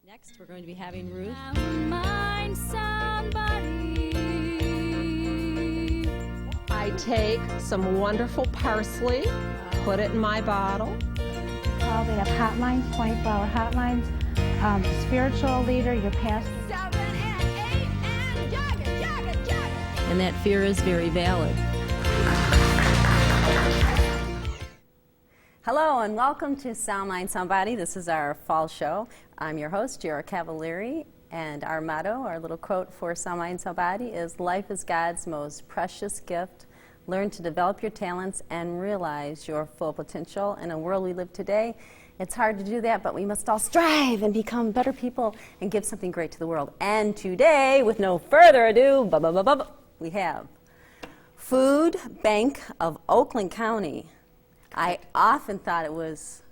Next, we're going to be having Ruth. Find somebody. I take some wonderful parsley, put it in my bottle. They have hotlines, 24-hour hotlines. Spiritual leader, your pastor. 7 and 8 and jog it. And that fear is very valid. Hello and welcome to Sound Mind Somebody. This is our fall show. I'm your host, Jera Cavalieri, and our motto, our little quote for Sound Mind Somebody is, life is God's most precious gift. Learn to develop your talents and realize your full potential. In a world we live today, it's hard to do that, but we must all strive and become better people and give something great to the world. And today, with no further ado, we have Food Bank of Oakland County. I often thought it was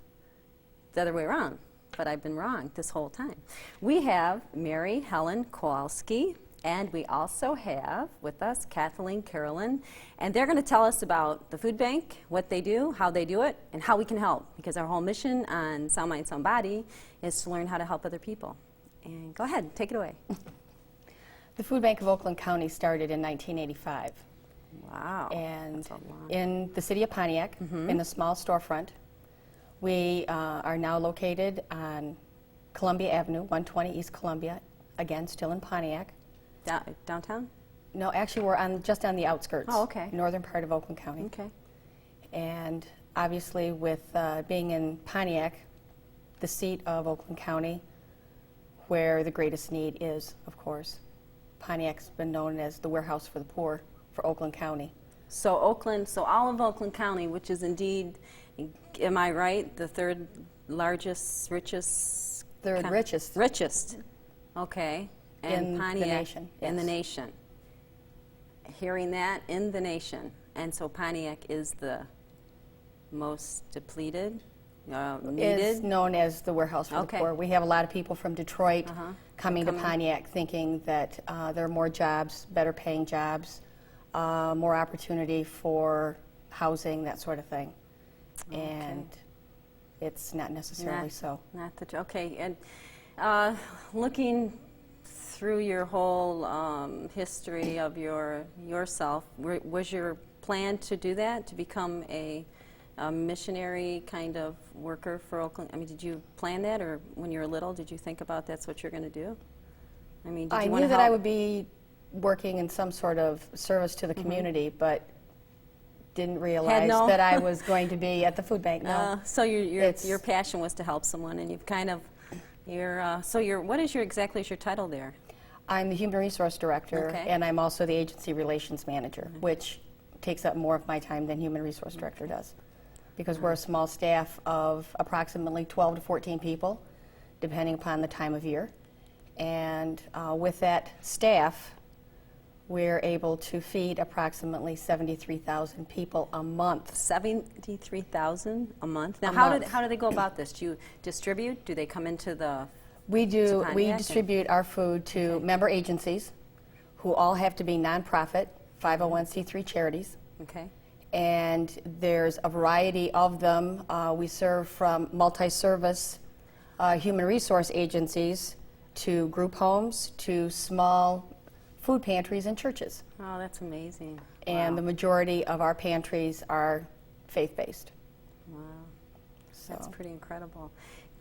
the other way around, but I've been wrong this whole time. We have Mary Helen Kowalski, and we also have with us Kathleen Carolyn, and they're going to tell us about the food bank, what they do, how they do it, and how we can help, because our whole mission on Sound Mind Somebody is to learn how to help other people. And go ahead, take it away. The Food Bank of Oakland County started in 1985. Wow. And in the city of Pontiac, in a small storefront. We are now located on Columbia Avenue, 120 East Columbia, again, still in Pontiac. Downtown? No, actually, we're just on the outskirts. Oh, okay. Northern part of Oakland County. Okay. And obviously, with being in Pontiac, the seat of Oakland County, where the greatest need is, of course. Pontiac's been known as the warehouse for the poor for Oakland County. So all of Oakland County, which is indeed, am I right, the third largest, richest? Third richest. Richest, okay. And in Pontiac, the nation. In the Yes. nation. Hearing that, in the nation. And so Pontiac is the most depleted, needed? Is known as the warehouse for Okay. the poor. We have a lot of people from Detroit coming to Coming. Pontiac thinking that there are more jobs, better paying jobs, more opportunity for housing, that sort of thing. And it's not necessarily so. Okay, and looking through your whole history of yourself, was your plan to do that, to become a missionary kind of worker for Oakland? I mean, did you plan that, or when you were little, did you think about that's what you're going to do? I mean, did you want knew to that I help? would be working in some sort of service to the community, but didn't realize no- that I was going to be at the food bank. No. So your It's- passion was to help someone, and you've kind of what is your title there? I'm the Human Resource Director, Okay. and I'm also the Agency Relations Manager, which takes up more of my time than Human Resource Director does, because we're a small staff of approximately 12 to 14 people, depending upon the time of year. And with that staff, we're able to feed approximately 73,000 people a month. 73,000 a month. Now, A how month. do they go about this? Do you distribute? Do they come into the? We do. Pontiac We and- distribute our food to member agencies, who all have to be nonprofit, 501c3 charities. Okay. And there's a variety of them. We serve from multi-service human resource agencies to group homes to small food pantries and churches. Oh, that's amazing. And the majority of our pantries are faith-based. Wow. So. That's pretty incredible.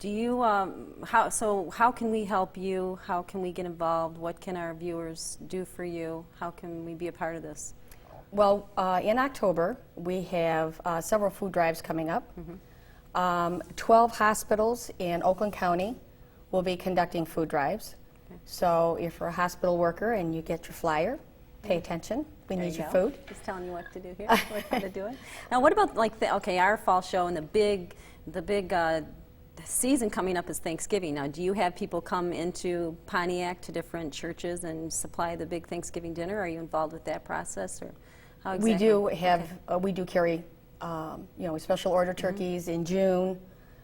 Do you how can we help you? How can we get involved? What can our viewers do for you? How can we be a part of this? Well, in October, we have several food drives coming up. 12 hospitals in Oakland County will be conducting food drives. So if you're a hospital worker and you get your flyer, pay attention. We need your food. Just telling you what to do here, how to do it. Now, what about our fall show and the big season coming up is Thanksgiving. Now, do you have people come into Pontiac to different churches and supply the big Thanksgiving dinner? Are you involved with that process, or how exactly? We do have, we do carry, special order turkeys in June,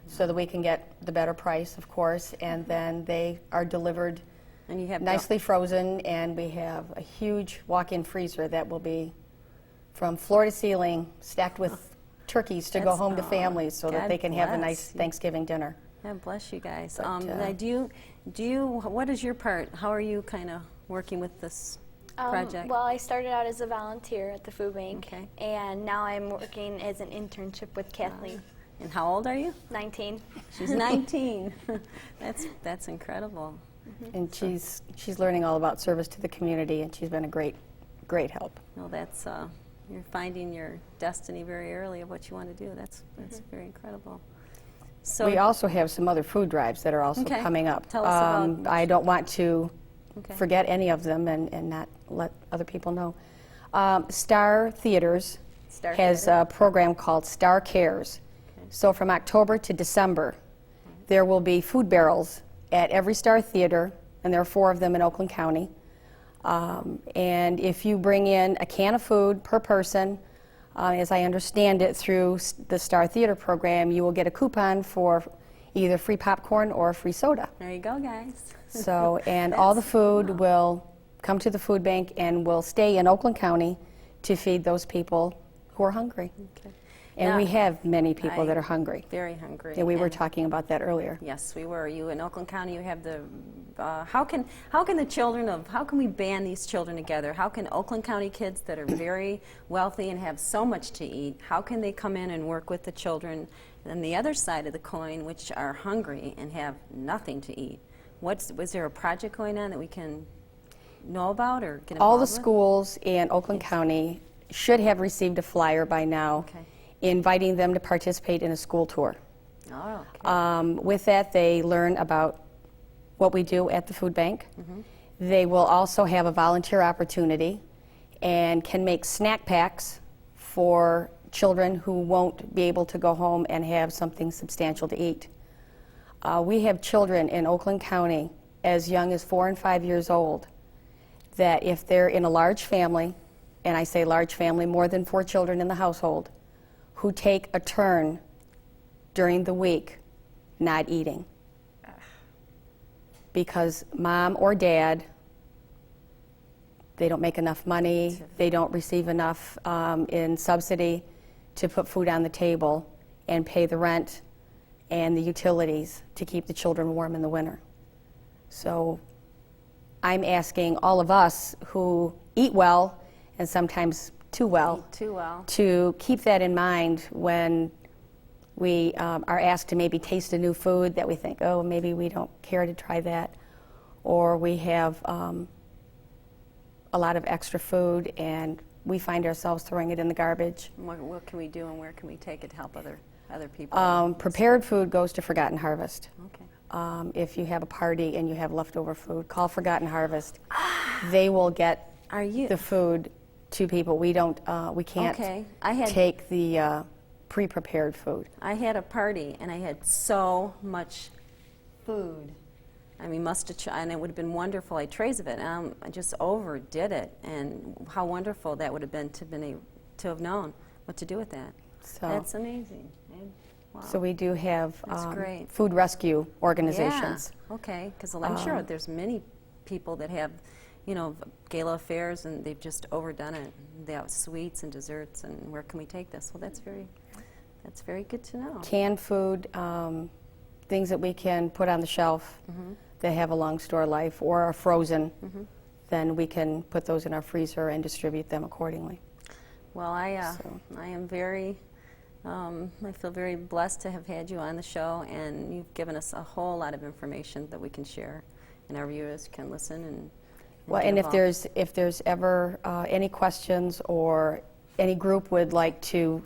so that we can get the better price, of course, and then they are delivered And you have nicely frozen, and we have a huge walk-in freezer that will be from floor to ceiling, stacked with turkeys to go That's- home to families so that God they can have a bless. nice Thanksgiving dinner. God bless you guys. But, now what is your part? How are you kind of working with this project? Well, I started out as a volunteer at the food bank, Okay. and now I'm working as an internship with Kathleen. And how old are you? 19. She's 19. That's incredible. And she's learning all about service to the community, and she's been a great help. No, that's you're finding your destiny very early of what you want to do. That's very incredible. So We also have some other food drives that are also Okay. coming up. Tell us about- I don't want to Okay. forget any of them and not let other people know. Star Theaters Star has Theater. a program called Star Cares. So from October to December, there will be food barrels at every Star Theater, and there are 4 of them in Oakland County. And if you bring in a can of food per person, as I understand it through the Star Theater program, you will get a coupon for either free popcorn or free soda. There you go, guys. So, and all the food will come to the food bank and will stay in Oakland County to feed those people who are hungry. Okay. And we Now, have many people that are hungry. Very hungry. And we were And- talking about that earlier. Yes, we were. You in Oakland County, you have the. How can the children of? How can we band these children together? How can Oakland County kids that are very wealthy and have so much to eat? How can they come in and work with the children on the other side of the coin, which are hungry and have nothing to eat? Was there a project going on that we can know about or get involved All the with? schools in Oakland County should have received a flyer by now Okay. inviting them to participate in a school tour. Oh, okay. With that, they learn about what we do at the food bank. They will also have a volunteer opportunity and can make snack packs for children who won't be able to go home and have something substantial to eat. We have children in Oakland County as young as 4 and 5 years old that if they're in a large family, and I say large family, more than 4 children in the household, who take a turn during the week not eating. Because mom or dad, they don't make enough money, they don't receive enough in subsidy to put food on the table and pay the rent and the utilities to keep the children warm in the winter. So I'm asking all of us who eat well and sometimes too well, Too well. to keep that in mind when we are asked to maybe taste a new food that we think, oh, maybe we don't care to try that, or we have a lot of extra food and we find ourselves throwing it in the garbage. What can we do and where can we take it to help other people? Prepared food goes to Forgotten Harvest. Okay. If you have a party and you have leftover food, call Forgotten Harvest. They will get Are you? the food to people. We don't. We can't Okay. I had take the pre-prepared food. I had a party and I had so much food. I mean, must have, and it would have been wonderful. I had trays of it. I just overdid it, and how wonderful that would have been to have known what to do with that. So, That's amazing. Wow. so we do have That's great. food rescue organizations. Yeah. Okay, because I'm sure there's many people that have, gala affairs and they've just overdone it. They have sweets and desserts, and where can we take this? Well, that's very good to know. Canned food, things that we can put on the shelf that have a long store life or are frozen, then we can put those in our freezer and distribute them accordingly. Well, I am very, I feel very blessed to have had you on the show, and you've given us a whole lot of information that we can share, and our viewers can listen and Well, get and involved. if there's ever any questions or any group would like to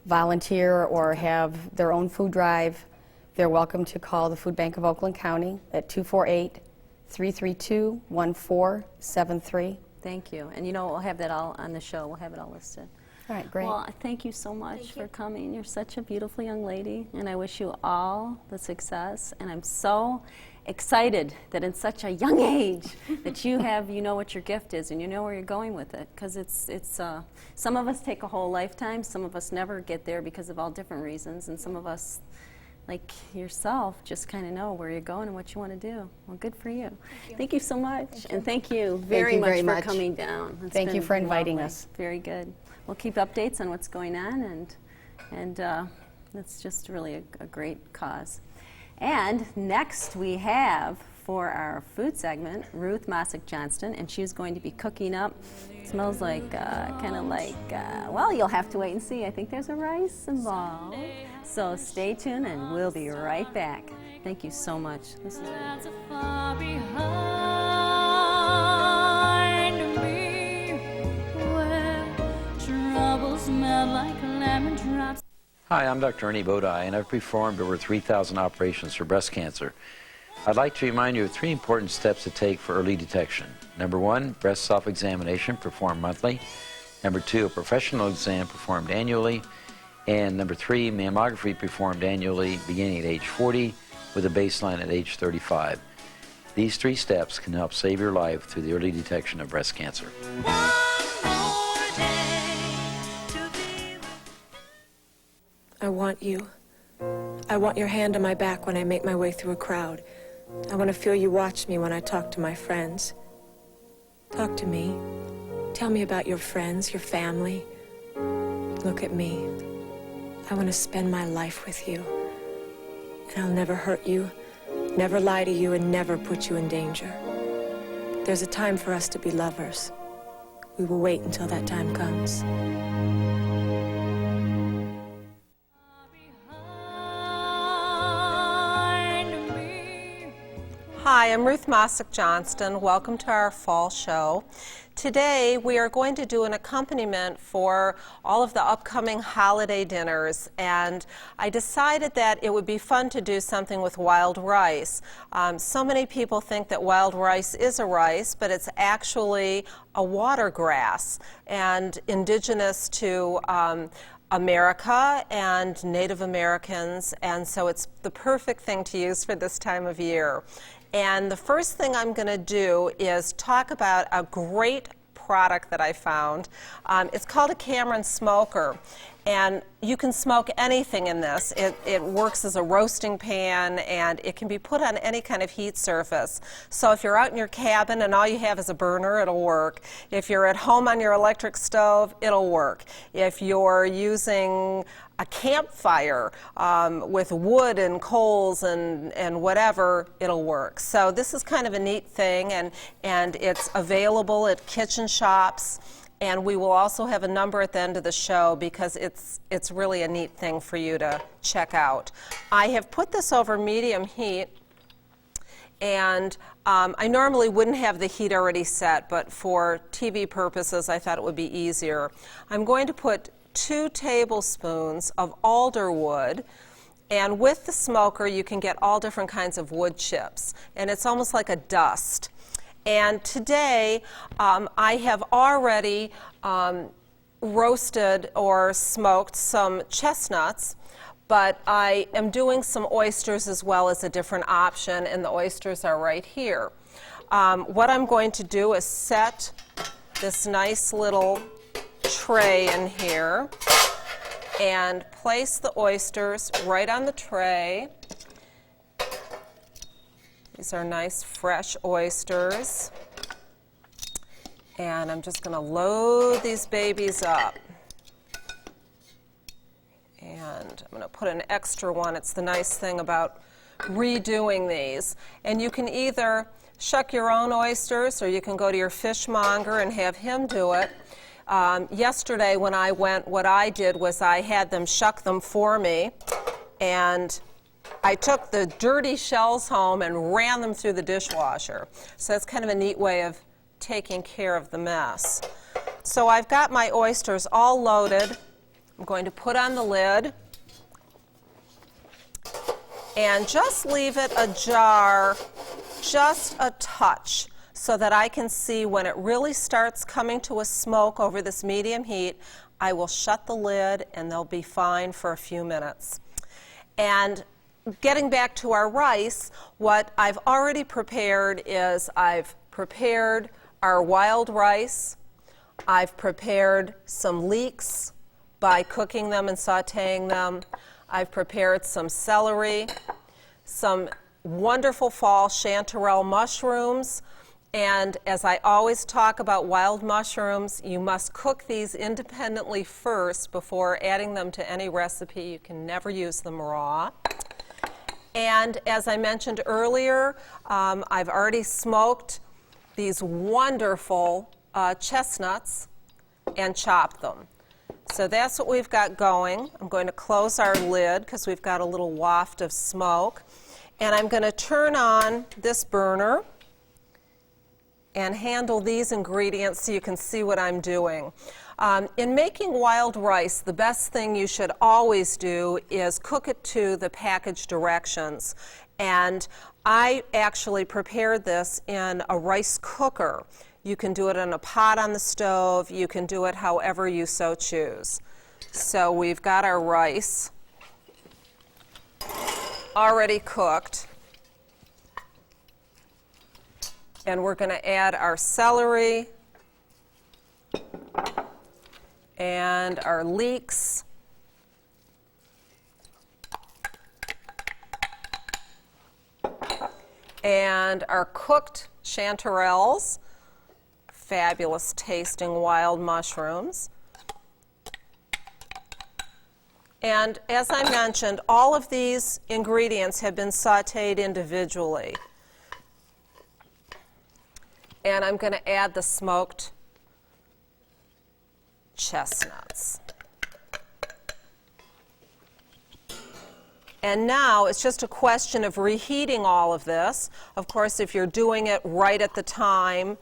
volunteer or have their own food drive, they're welcome to call the Food Bank of Oakland County at 248-332-1473. Thank you. And we'll have that all on the show. We'll have it all listed. All right, great. Well, thank you so much for coming. You're such a beautiful young lady, and I wish you all the success. And I'm so excited that in such a young age that you know what your gift is and you know where you're going with it. Because it's some of us take a whole lifetime. Some of us never get there because of all different reasons, and some of us, like yourself, just kind of know where you're going and what you want to do. Well, good for you. Thank you so much. And thank you very much for coming down. It's Thank you been for inviting lovely. us. Very good. We'll keep updates on what's going on, and it's just really a great cause. And next we have, for our food segment, Ruth Mosick Johnston, and she's going to be cooking up. It smells like, kind of like, well, you'll have to wait and see. I think there's a rice involved. So stay tuned and we'll be right back. Thank you so much. This is Far behind me, where troubles melt like lemon drops. Hi, I'm Dr. Ernie Bodai, and I've performed over 3,000 operations for breast cancer. I'd like to remind you of 3 important steps to take for early detection. Number 1, breast self-examination performed monthly. Number 2, a professional exam performed annually. And number 3, mammography performed annually beginning at age 40 with a baseline at age 35. These 3 steps can help save your life through the early detection of breast cancer. I want you. I want your hand on my back when I make my way through a crowd. I want to feel you watch me when I talk to my friends. Talk to me. Tell me about your friends, your family. Look at me. I want to spend my life with you. And I'll never hurt you, never lie to you, and never put you in danger. There's a time for us to be lovers. We will wait until that time comes. Hi, I'm Ruth Mosick Johnston. Welcome to our fall show. Today we are going to do an accompaniment for all of the upcoming holiday dinners, and I decided that it would be fun to do something with wild rice. So many people think that wild rice is a rice, but it's actually a watergrass and indigenous to America and Native Americans, and so it's the perfect thing to use for this time of year. And the first thing I'm going to do is talk about a great product that I found. It's called a Cameron Smoker, and you can smoke anything in this. It works as a roasting pan, and it can be put on any kind of heat surface. So if you're out in your cabin and all you have is a burner, it'll work. If you're at home on your electric stove, it'll work. If you're using a campfire with wood and coals and whatever, it'll work. So this is kind of a neat thing, and it's available at kitchen shops. And we will also have a number at the end of the show because it's really a neat thing for you to check out. I have put this over medium heat, and I normally wouldn't have the heat already set, but for TV purposes I thought it would be easier. I'm going to put 2 tablespoons of alder wood, and with the smoker you can get all different kinds of wood chips, and it's almost like a dust. And today I have already roasted or smoked some chestnuts, but I am doing some oysters as well as a different option, and the oysters are right here. What I'm going to do is set this nice little tray in here and place the oysters right on the tray. These are nice fresh oysters, and I'm just going to load these babies up, and I'm going to put an extra one. It's the nice thing about redoing these, and you can either shuck your own oysters or you can go to your fishmonger and have him do it. Yesterday when I went, what I did was I had them shuck them for me, and I took the dirty shells home and ran them through the dishwasher. So that's kind of a neat way of taking care of the mess. So I've got my oysters all loaded. I'm going to put on the lid and just leave it ajar just a touch so that I can see when it really starts coming to a smoke over this medium heat. I will shut the lid and they'll be fine for a few minutes. And getting back to our rice, what I've already prepared is I've prepared our wild rice. I've prepared some leeks by cooking them and sautéing them. I've prepared some celery, some wonderful fall chanterelle mushrooms, and as I always talk about wild mushrooms, you must cook these independently first before adding them to any recipe. You can never use them raw. And as I mentioned earlier, I've already smoked these wonderful chestnuts and chopped them. So that's what we've got going. I'm going to close our lid because we've got a little waft of smoke. And I'm going to turn on this burner and handle these ingredients so you can see what I'm doing. In making wild rice, the best thing you should always do is cook it to the package directions. And I actually prepared this in a rice cooker. You can do it in a pot on the stove. You can do it however you so choose. So we've got our rice already cooked. And we're going to add our celery and our leeks. And our cooked chanterelles, fabulous tasting wild mushrooms. And as I mentioned, all of these ingredients have been sauteed individually. And I'm going to add the smoked chestnuts. And now it's just a question of reheating all of this. Of course, if you're doing it right at the time,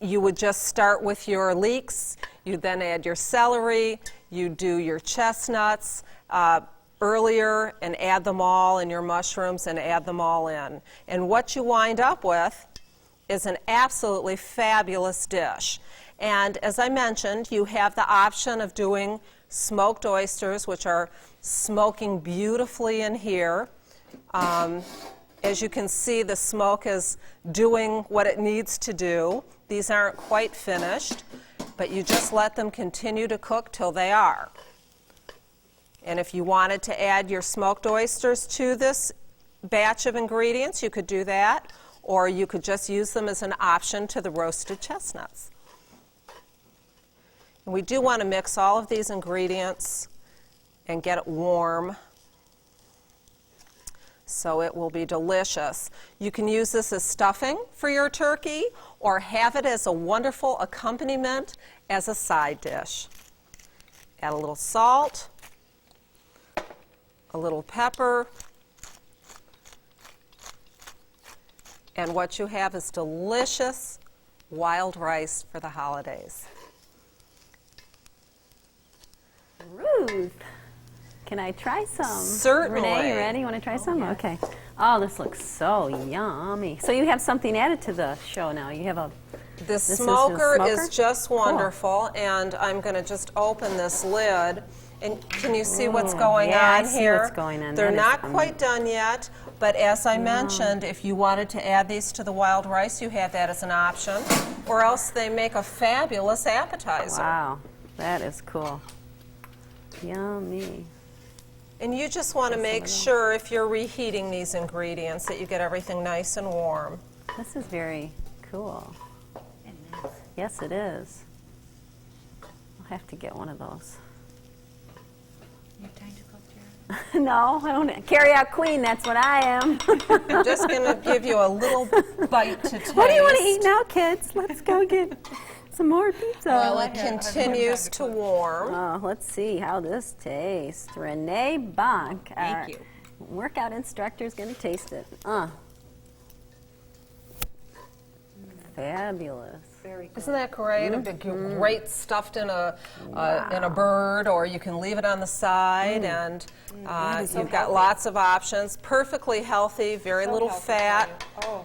you would just start with your leeks. You then add your celery. You do your chestnuts earlier and add them all, and your mushrooms and add them all in. And what you wind up with is an absolutely fabulous dish. And as I mentioned, you have the option of doing smoked oysters, which are smoking beautifully in here. As you can see, the smoke is doing what it needs to do. These aren't quite finished, but you just let them continue to cook till they are. And if you wanted to add your smoked oysters to this batch of ingredients, you could do that, or you could just use them as an option to the roasted chestnuts. And we do want to mix all of these ingredients and get it warm so it will be delicious. You can use this as stuffing for your turkey or have it as a wonderful accompaniment as a side dish. Add a little salt, a little pepper, and what you have is delicious wild rice for the holidays. Ruth, can I try some? Certainly. Renee, you ready? You want to try some? Okay. Oh, this looks so yummy. So you have something added to the show now. You have a... The smoker is just wonderful, and I'm going to just open this lid. And can you see what's going on I see here? what's going on. They're That not is quite done yet, but as I mentioned, if you wanted to add these to the wild rice, you had that as an option, or else they make a fabulous appetizer. Wow, that is cool. Yummy. And you just want to make sure, if you're reheating these ingredients, that you get everything nice and warm. This is very cool. Yes, it is. I'll have to get one of those. You have time to cook, Jared? No, I don't. Carry out queen, that's what I am. I'm just going to give you a little bite to taste. What do you want to eat now, kids? Let's go get some more pizza. While it continues to warm. Oh, let's see how this tastes. Renee Bonk, our you. workout instructor, is going to taste it. Fabulous. Isn't that great? A big, great stuffed in a bird, or you can leave it on the side, and you've got lots of options. Perfectly healthy, very little fat.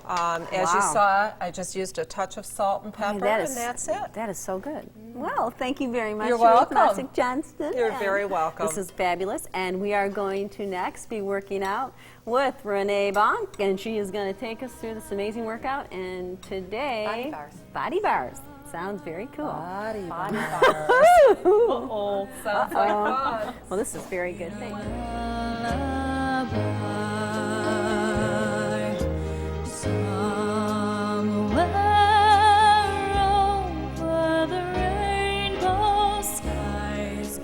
As you saw, I just used a touch of salt and pepper, and that's it. That is so good. Well, thank you very much, You're Ruth welcome. Mosick Johnston. You're very welcome. This is fabulous, and we are going to next be working out with Renee Bonk, and she is going to take us through this amazing workout. And today, Body bars. Body bars. Sounds very cool. Body bars. Uh-oh. Sounds like fun. Well, this is very good. Thank you. Over the rainbow skies.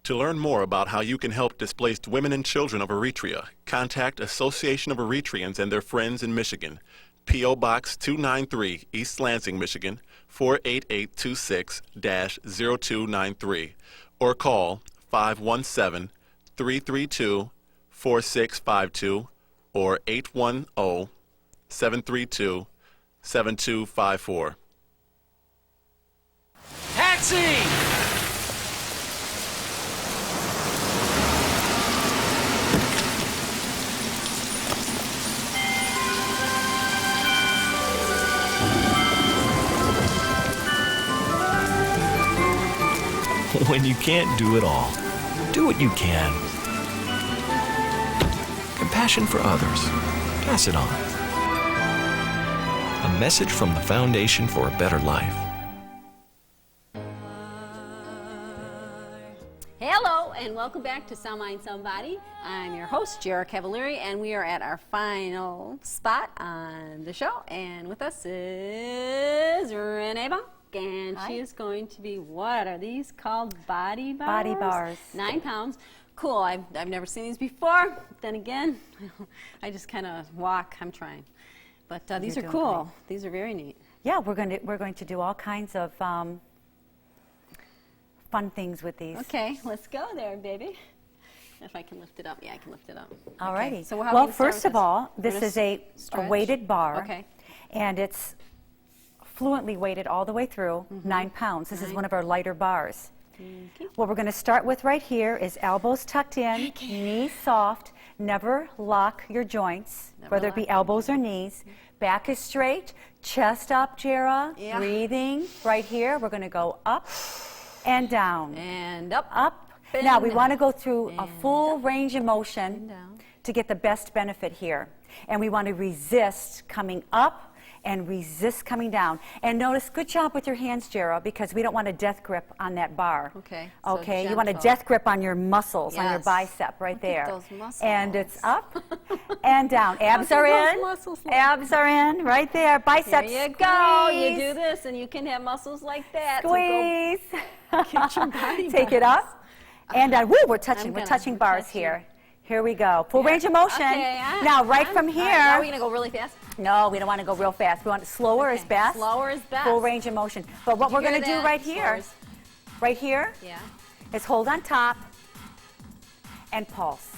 To learn more about how you can help displaced women and children of Eritrea, contact Association of Eritreans and their Friends in Michigan, P.O. Box 293, East Lansing, Michigan, 48826-0293, or call 517-332-4652 or 810-732-7254. Taxi! When you can't do it all, do what you can. Compassion for others. Pass it on. A message from the Foundation for a Better Life. Hello, and welcome back to Sound Mind Somebody. I'm your host, Jara Cavalieri, and we are at our final spot on the show. And with us is Renee Bonk. And Hi. she is going to be, what are these called? Body bars? Body bars. 9 pounds. Cool. I've never seen these before. Then again, I just kind of walk. I'm trying. But these are doing cool. great. These are very neat. Yeah, we're going to do all kinds of fun things with these. Okay, let's go there, baby. If I can lift it up. Yeah, I can lift it up. Alrighty. Okay, so how well, do we start first with of all, this We're is gonna a stretch? weighted bar. Okay. And it's fluently weighted all the way through, 9 pounds. This is one of our lighter bars. Okay. What we're going to start with right here is elbows tucked in, knees soft. Never lock your joints, whether it be elbows or knees. Back is straight, chest up, Jara. Yeah. Breathing right here. We're going to go up and down. And up. Up. and Now we down. want to go through a And full up. range of motion And down. to get the best benefit here. And we want to resist coming up and resist coming down. And notice, good job with your hands, Jara, because we don't want a death grip on that bar. Okay, so Okay, you want a gentle. death grip on your muscles, on your Yes. bicep right Look at there. those muscles. And it's up and down. Abs Look are at those in. muscles, look. Abs are in right there. Biceps. There you go. You squeeze. do this, and you can have muscles like that. Squeeze. So go get your body Take it bars. up. And down. Woo, we're touching. We're touching bars here. Here we go. Full range of motion. Okay, now, right from all here. right, now we're going to go really fast. No, we don't want to go real fast. We want it slower is best. Slower is best. Full range of motion. But what Did you we're going hear to do that? right here, Yeah. is hold on top and pulse.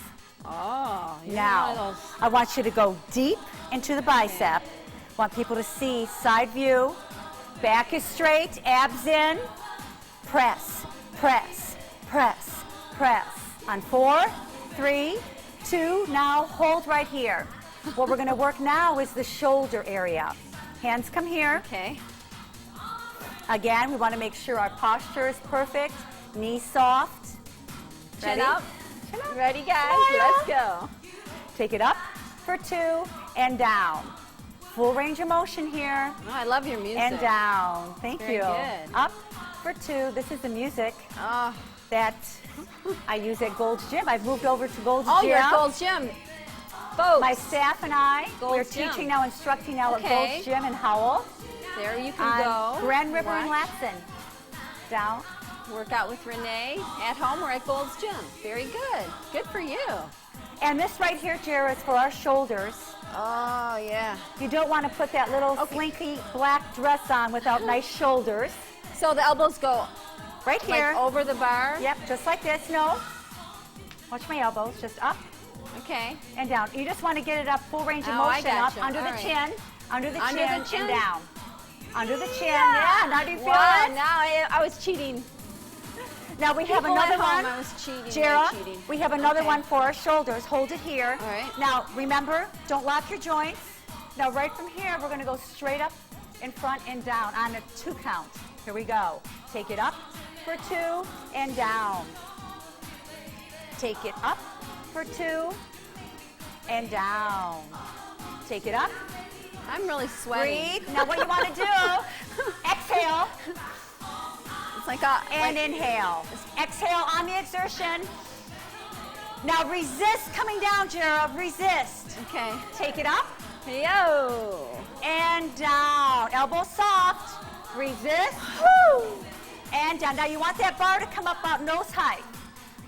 Oh, you're one Now, of those. I want you to go deep into the bicep. Want people to see side view. Back is straight, abs in. Press, press, press, press. On 4, 3, 2, now hold right here. What we're going to work now is the shoulder area. Hands come here. Okay. Again, we want to make sure our posture is perfect. Knees soft. Chin Ready? up. Ready, guys? Smile. Let's go. Take it up for 2 and down. Full range of motion here. Oh, I love your music. And down. Thank Very you. good. Up for 2. This is the music Oh, that I use at Gold's Gym. I've moved over to Gold's oh Gym. you're at Gold's Gym. Folks. My staff and I, we're Gold's Gym. teaching now, instructing now at Okay. Gold's Gym in Howell. There you can On go. Grand River and Watch. Latson. Down. Work out with Renee at home or at Gold's Gym. Very good. Good for you. And this right here, Jara, is for our shoulders. Oh, yeah. You don't want to put that little slinky black dress on without nice shoulders. So the elbows go Right here. like over the bar? Yep, just like this. No. Watch my elbows. Just up Okay. and down. You just want to get it up, full range of Oh, I motion. Up gotcha. under All the right. chin, under the Under chin, the chin? and down. Under the chin. Yeah. Now do you feel Wow, it? now I was cheating. Now we have People another at home, one. I was cheating. Jara, Very cheating. we have another Okay. one for our shoulders. Hold it here. All right. Now, remember, don't lock your joints. Now, right from here, we're going to go straight up in front and down on a 2 count. Here we go. Take it up for 2 and down. Take it up for 2 and down. Take it up. I'm really sweating. Breathe. Now, what you want to do, exhale It's like a... and like, inhale. Exhale on the exertion. Now resist coming down, Jara. Resist. okay. Take it up Yo. and down. Elbow soft. Resist. Woo. And down. Now you want that bar to come up about nose height.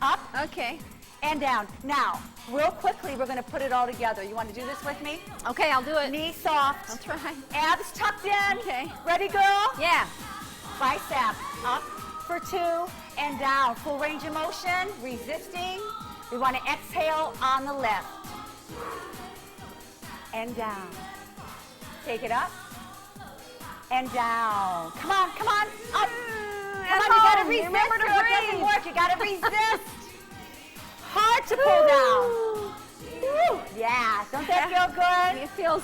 up, Okay. and down. Now, real quickly, we're going to put it all together. You want to do this with me? Okay, I'll do it. Knee soft. I'll try. Abs tucked in. Okay. Ready, girl? Yeah. Bicep up for 2 and down. Full range of motion, resisting. We want to exhale on the lift. And down. Take it up. And down. Come on, come on. Up. Come on, you got to resist. Remember to girl. It doesn't breathe. work. You got to resist. Hard to pull down. Woo. Yeah. Don't that feel good? It feels.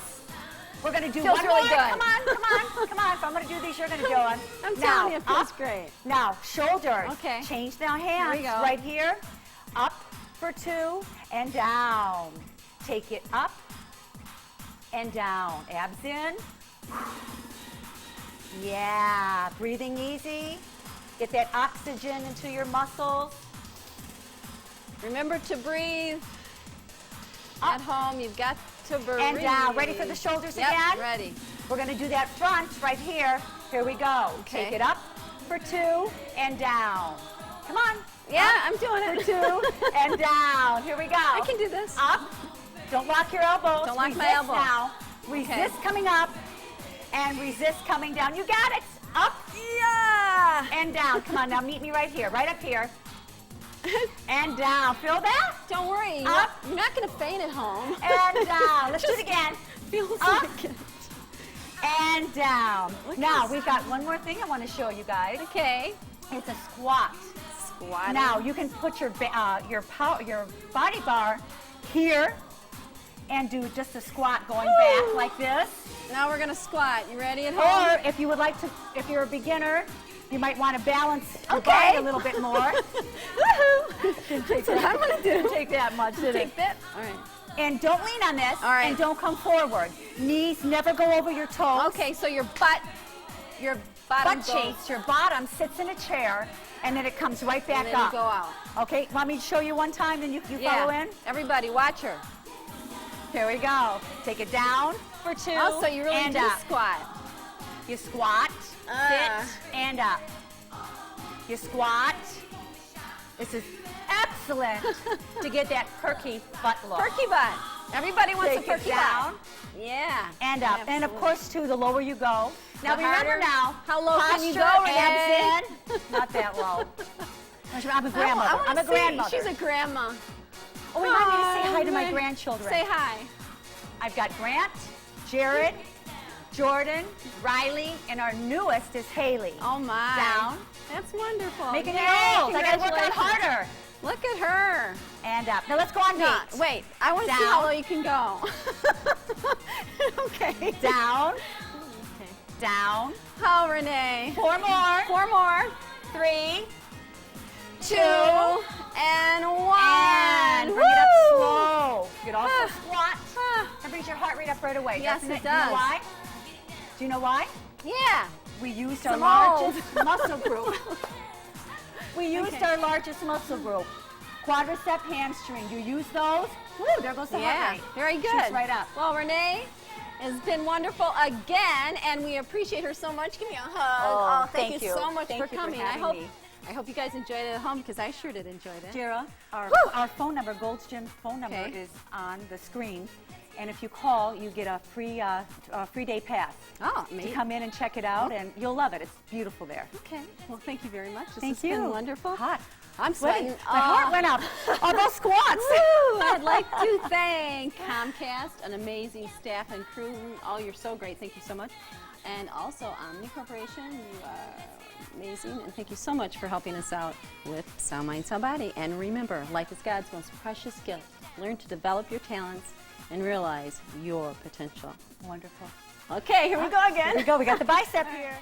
We're going to do Feels one really more. good. Come on, come on, come on. If I'm going to do these, you're going to do them. I'm now, telling you, it feels up. great. Now, shoulders. Okay. Change now hands. Here we go. Right here. Up for 2 and down. Take it up and down. Abs in. Yeah. Breathing easy. Get that oxygen into your muscles. Remember to breathe. At home, you've got to breathe. And down. Ready for the shoulders Yep, again? ready. We're going to do that front right here. Here we go. Okay. Take it up for 2 and down. Come on. Yeah, Up I'm doing it. for 2 and down. Here we go. I can do this. Up. Don't lock your elbows. Don't lock resist my elbow. Now. Resist coming up and resist coming down. You got it. Up. Yeah. And down. Come on now. Meet me right here. Right up here. And down. Feel that? Don't worry. Up. You're not going to faint at home. And down. Let's do it again. Feels Up. like it. And down. Look Now, at we've got one more thing I want to show you guys. Okay. It's a squat. Squatting. Now, you can put your body bar here and do just a squat going back like this. Now we're going to squat. You ready at home? Or if you would like to, if you're a beginner, you might want to balance your Okay. body a little bit more. Woohoo! That's what I'm going to do. Didn't take that much, did it? Take that. All right. And don't lean on this. All right. And don't come forward. Knees never go over your toes. Okay, so your bottom Butt goes, cheeks, your bottom sits in a chair, and then it comes right back and then up. you go out. Okay, want me to show you one time, then you Yeah. follow in? Everybody, watch her. Here we go. Take it down for 2 Oh, so you really and do up. squat. You squat, sit, and up. You squat. This is excellent to get that perky butt look. Perky butt. Everybody wants Take a perky it down. butt. Yeah. And up. And of course, too, the lower you go. Now The remember harder. now, How low can you posture, go, Renee? abs in. Not that low. I'm a I grandmother. wanna I'm a see. grandmother. She's a grandma. Oh, remind me to say hi to my Right. grandchildren. Say hi. I've got Grant, Jared, Jordan, Riley, and our newest is Haley. Oh my. Down. That's wonderful. Making it Yay, old. I gotta work on congratulations. harder. Look at her. And up. Now let's go on No, feet. wait, I want to see Down. how low you can go. Okay. Down. Down. How, Renee? 4 more. 4 more. 3. 2 and 1. And bring it up Woo! slow. You can also Ah. squat. Ah. That brings your heart rate up right away. Yes, doesn't it Do you know does. why? Do you know why? Yeah. We used our Some largest muscle group. We used Okay. our largest muscle group. Quadricep, hamstring. You use those? Woo, there goes the heart Yeah, rate. very good. Shoots right up. Well, Renee, it's been wonderful again, and we appreciate her so much. Give me a hug. Oh, thank thank you you. so much Thank for you for coming. having me. I hope you guys enjoyed it at home because I sure did enjoy it. Jira, our phone number, Gold's Gym phone number, Okay. is on the screen. And if you call, you get a free day pass Oh, to amazing. come in and check it out, and you'll love it. It's beautiful there. Okay. Well, thank you very much. This Thank has you. been wonderful. Hot. I'm sweating. My heart went up. All those squats. Woo! I'd like to thank Comcast, an amazing staff and crew. Oh, you're so great. Thank you so much. And also Omni Corporation. You are amazing. And thank you so much for helping us out with Sound Mind, Sound Body. And remember, life is God's most precious gift. Learn to develop your talents and realize your potential. Wonderful. Okay, here we go again. Here we go. We got the bicep here.